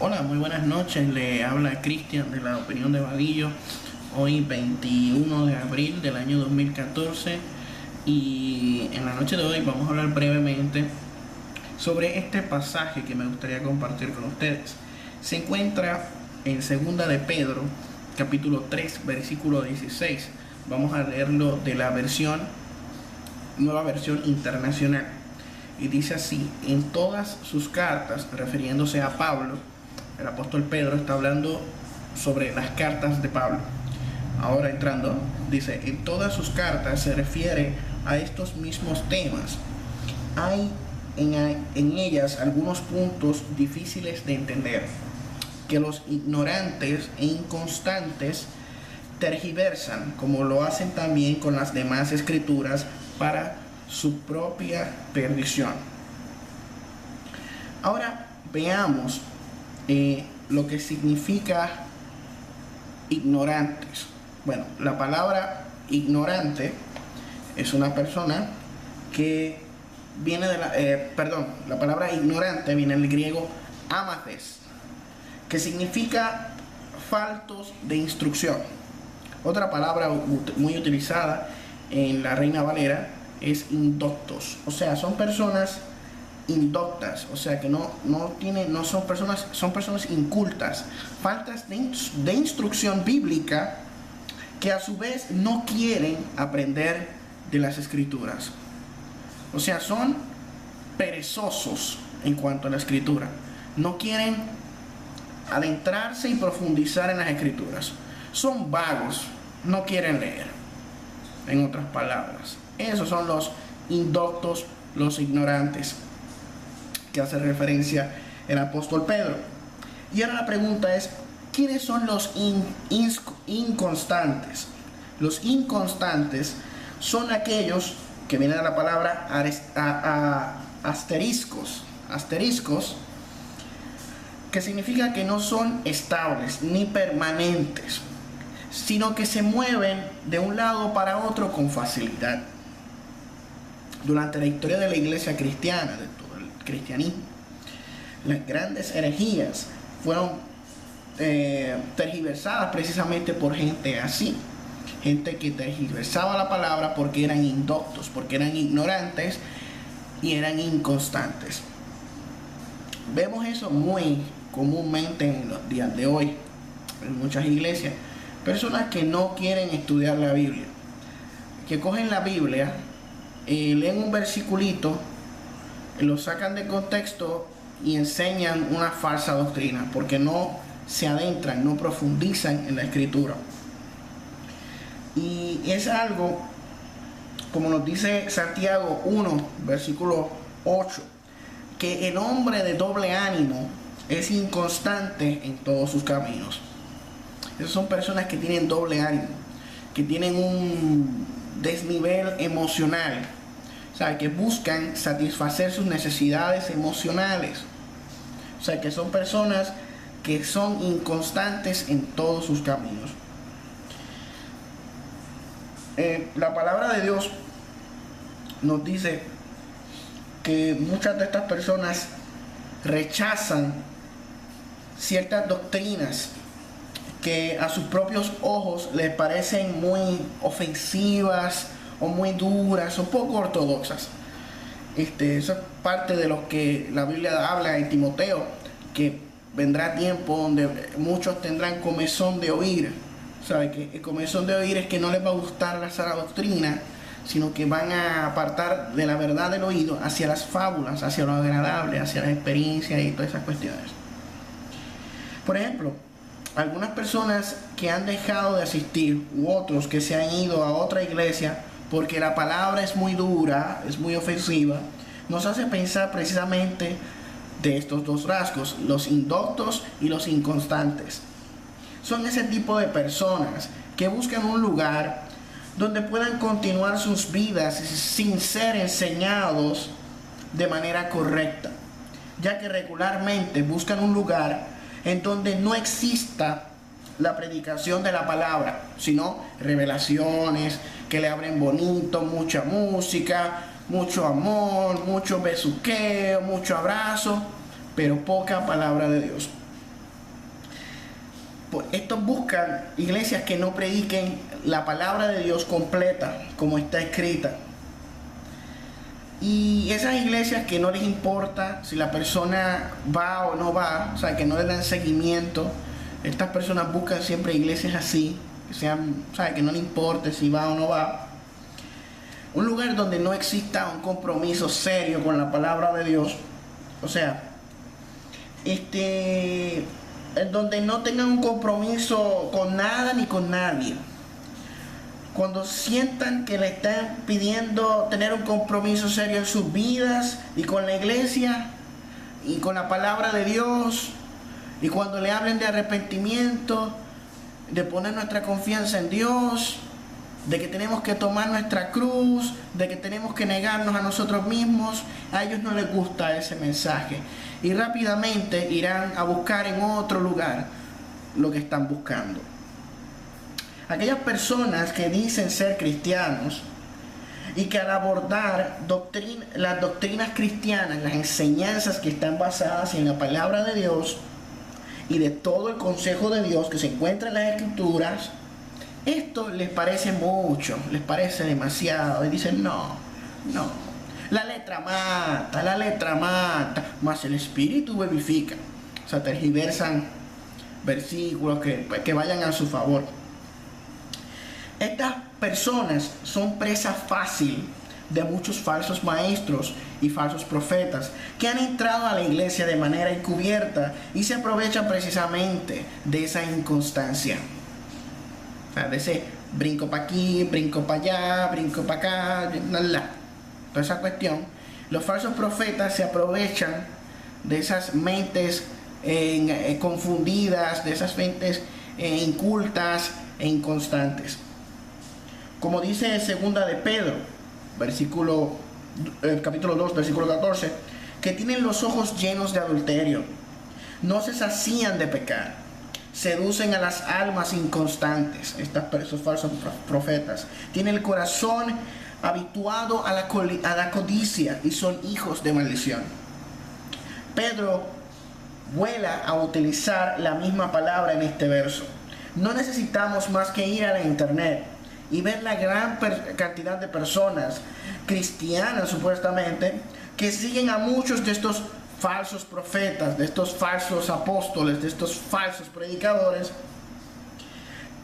Hola, muy buenas noches. Le habla Cristian de la Opinión de Vadillo. Hoy 21 de abril del año 2014 y en la noche de hoy vamos a hablar brevemente sobre este pasaje que me gustaría compartir con ustedes. Se encuentra en Segunda de Pedro, capítulo 3, versículo 16. Vamos a leerlo de la nueva versión internacional. Y dice así: en todas sus cartas, refiriéndose a Pablo, el apóstol Pedro está hablando sobre las cartas de Pablo. Ahora entrando, dice, en todas sus cartas se refiere a estos mismos temas. Hay en ellas algunos puntos difíciles de entender, que los ignorantes e inconstantes tergiversan, como lo hacen también con las demás escrituras, para su propia perdición. Ahora veamos lo que significa ignorantes. Bueno, la palabra ignorante es una persona que viene de la palabra ignorante viene del griego amathes, que significa faltos de instrucción. Otra palabra muy utilizada en la Reina Valera es indoctos, o sea, son personas indoctas, o sea que no son personas incultas, faltas de instrucción bíblica, que a su vez no quieren aprender de las escrituras. O sea, son perezosos en cuanto a la escritura, no quieren adentrarse y profundizar en las escrituras, son vagos, no quieren leer. En otras palabras, esos son los indoctos, los ignorantes, que hace referencia el apóstol Pedro. Y ahora la pregunta es, ¿quiénes son los inconstantes? Los inconstantes son aquellos que vienen de la palabra asteriscos, que significa que no son estables ni permanentes, sino que se mueven de un lado para otro con facilidad. Durante la historia de la iglesia cristiana, de todo el cristianismo, las grandes herejías fueron tergiversadas precisamente por gente así, gente que tergiversaba la palabra porque eran indoctos, porque eran ignorantes y eran inconstantes. Vemos eso muy comúnmente en los días de hoy en muchas iglesias. Personas que no quieren estudiar la Biblia, que cogen la Biblia, leen un versiculito, lo sacan de contexto y enseñan una falsa doctrina, porque no se adentran, no profundizan en la escritura. Y es algo, como nos dice Santiago 1, versículo 8, que el hombre de doble ánimo es inconstante en todos sus caminos. Esas son personas que tienen doble ánimo, que tienen un desnivel emocional, o sea, que buscan satisfacer sus necesidades emocionales. O sea, que son personas que son inconstantes en todos sus caminos. La palabra de Dios nos dice que muchas de estas personas rechazan ciertas doctrinas que a sus propios ojos les parecen muy ofensivas o muy duras o poco ortodoxas. Eso es parte de lo que la Biblia habla en Timoteo, que vendrá tiempo donde muchos tendrán comezón de oír. ¿Sabe? Que el comezón de oír es que no les va a gustar la sana doctrina, sino que van a apartar de la verdad del oído hacia las fábulas, hacia lo agradable, hacia las experiencias y todas esas cuestiones. Por ejemplo, algunas personas que han dejado de asistir u otros que se han ido a otra iglesia porque la palabra es muy dura, es muy ofensiva, nos hace pensar precisamente de estos dos rasgos, los indoctos y los inconstantes. Son ese tipo de personas que buscan un lugar donde puedan continuar sus vidas sin ser enseñados de manera correcta, ya que regularmente buscan un lugar en donde no exista la predicación de la palabra, sino revelaciones que le abren bonito, mucha música, mucho amor, mucho besuqueo, mucho abrazo, pero poca palabra de Dios. Estos buscan iglesias que no prediquen la palabra de Dios completa, como está escrita. Y esas iglesias que no les importa si la persona va o no va, o sea, que no le dan seguimiento, estas personas buscan siempre iglesias así, que sean, o sea, que no le importe si va o no va. Un lugar donde no exista un compromiso serio con la palabra de Dios, o sea, donde no tengan un compromiso con nada ni con nadie. Cuando sientan que le están pidiendo tener un compromiso serio en sus vidas y con la iglesia y con la palabra de Dios, y cuando le hablen de arrepentimiento, de poner nuestra confianza en Dios, de que tenemos que tomar nuestra cruz, de que tenemos que negarnos a nosotros mismos, a ellos no les gusta ese mensaje y rápidamente irán a buscar en otro lugar lo que están buscando. Aquellas personas que dicen ser cristianos y que al abordar las doctrinas cristianas, las enseñanzas que están basadas en la palabra de Dios y de todo el consejo de Dios que se encuentra en las Escrituras, esto les parece mucho, les parece demasiado, y dicen no, la letra mata, mas el Espíritu vivifica. O sea, tergiversan versículos que vayan a su favor. Estas personas son presa fácil de muchos falsos maestros y falsos profetas que han entrado a la iglesia de manera encubierta y se aprovechan precisamente de esa inconstancia. O sea, de ese brinco para aquí, brinco para allá, brinco para acá, toda esa cuestión. Los falsos profetas se aprovechan de esas mentes confundidas, de esas mentes incultas e inconstantes. Como dice segunda de Pedro, capítulo 2, versículo 14, que tienen los ojos llenos de adulterio, no se sacían de pecar, seducen a las almas inconstantes. Esos falsos profetas tienen el corazón habituado a la codicia y son hijos de maldición. Pedro vuela a utilizar la misma palabra en este verso. No necesitamos más que ir a la internet y ver la gran cantidad de personas cristianas supuestamente que siguen a muchos de estos falsos profetas, de estos falsos apóstoles, de estos falsos predicadores,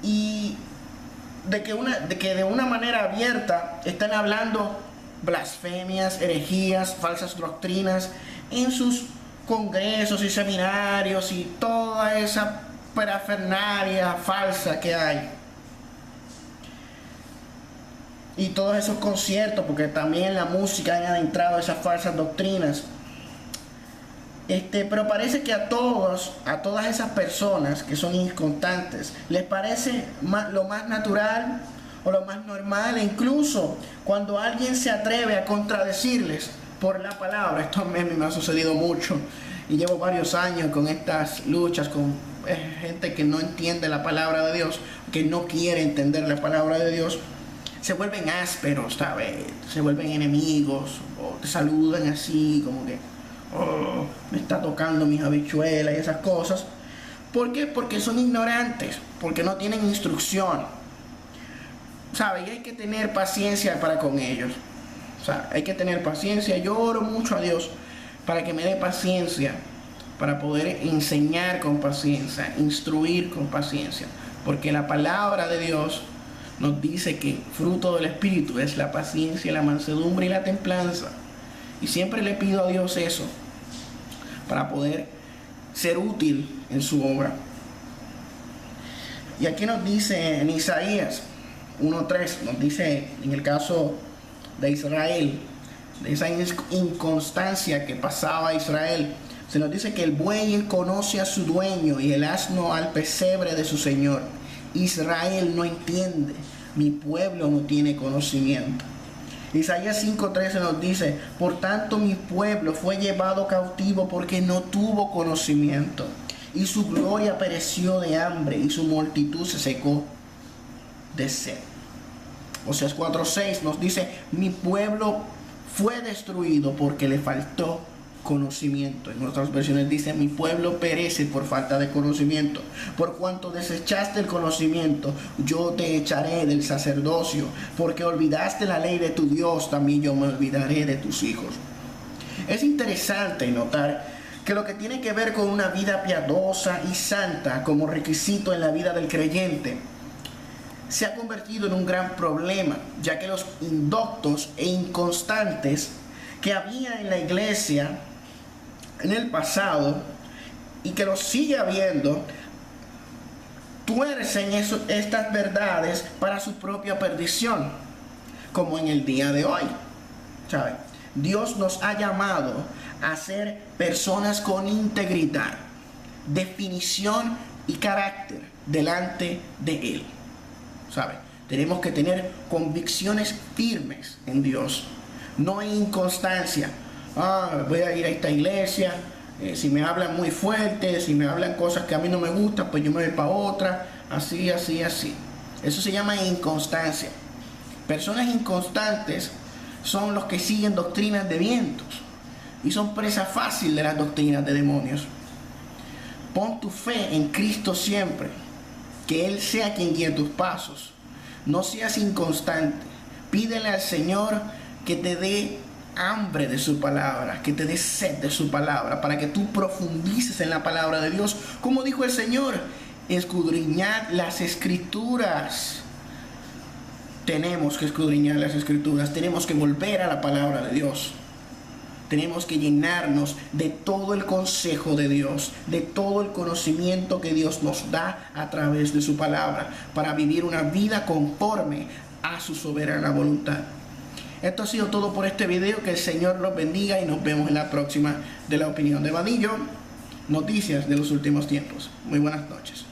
y de que de una manera abierta están hablando blasfemias, herejías, falsas doctrinas en sus congresos y seminarios y toda esa parafernalia falsa que hay. Y todos esos conciertos, porque también en la música han adentrado esas falsas doctrinas. Pero parece que a todas esas personas que son inconstantes les parece lo más natural o lo más normal, e incluso cuando alguien se atreve a contradecirles por la palabra. Esto a mí me ha sucedido mucho y llevo varios años con estas luchas con gente que no entiende la palabra de Dios, que no quiere entender la palabra de Dios. Se vuelven ásperos, ¿sabes? Se vuelven enemigos, o te saludan así como que me está tocando mis habichuelas y esas cosas. ¿Por qué? Porque son ignorantes, porque no tienen instrucción, ¿sabes? Y hay que tener paciencia para con ellos. O sea, hay que tener paciencia. Yo oro mucho a Dios para que me dé paciencia, para poder enseñar con paciencia, instruir con paciencia, porque la palabra de Dios nos dice que fruto del Espíritu es la paciencia, la mansedumbre y la templanza. Y siempre le pido a Dios eso, para poder ser útil en su obra. Y aquí nos dice en Isaías 1:3, nos dice en el caso de Israel, de esa inconstancia que pasaba a Israel, se nos dice que el buey conoce a su dueño y el asno al pesebre de su señor. Israel no entiende, mi pueblo no tiene conocimiento. Isaías 5:13 nos dice, por tanto mi pueblo fue llevado cautivo porque no tuvo conocimiento, y su gloria pereció de hambre y su multitud se secó de sed. Oseas 4:6 nos dice, mi pueblo fue destruido porque le faltó conocimiento. En otras versiones dice: mi pueblo perece por falta de conocimiento. Por cuanto desechaste el conocimiento, yo te echaré del sacerdocio. Porque olvidaste la ley de tu Dios, también yo me olvidaré de tus hijos. Es interesante notar que lo que tiene que ver con una vida piadosa y santa como requisito en la vida del creyente se ha convertido en un gran problema, ya que los indoctos e inconstantes que había en la iglesia en el pasado y que los sigue habiendo, tuercen estas verdades para su propia perdición, como en el día de hoy. ¿Sabe? Dios nos ha llamado a ser personas con integridad, definición y carácter delante de Él. ¿Sabe? Tenemos que tener convicciones firmes en Dios. No hay inconstancia. Voy a ir a esta iglesia. Si me hablan muy fuerte, si me hablan cosas que a mí no me gustan, pues yo me voy para otra. Así. Eso se llama inconstancia. Personas inconstantes son los que siguen doctrinas de vientos y son presa fácil de las doctrinas de demonios. Pon tu fe en Cristo siempre, que Él sea quien guíe tus pasos. No seas inconstante. Pídele al Señor que te dé hambre de su palabra, que te dé sed de su palabra, para que tú profundices en la palabra de Dios. Como dijo el Señor: escudriñad las Escrituras. Tenemos que escudriñar las Escrituras, tenemos que volver a la palabra de Dios. Tenemos que llenarnos de todo el consejo de Dios, de todo el conocimiento que Dios nos da a través de su palabra, para vivir una vida conforme a su soberana voluntad. Esto ha sido todo por este video. Que el Señor los bendiga y nos vemos en la próxima de La Opinión de Vadillo, noticias de los últimos tiempos. Muy buenas noches.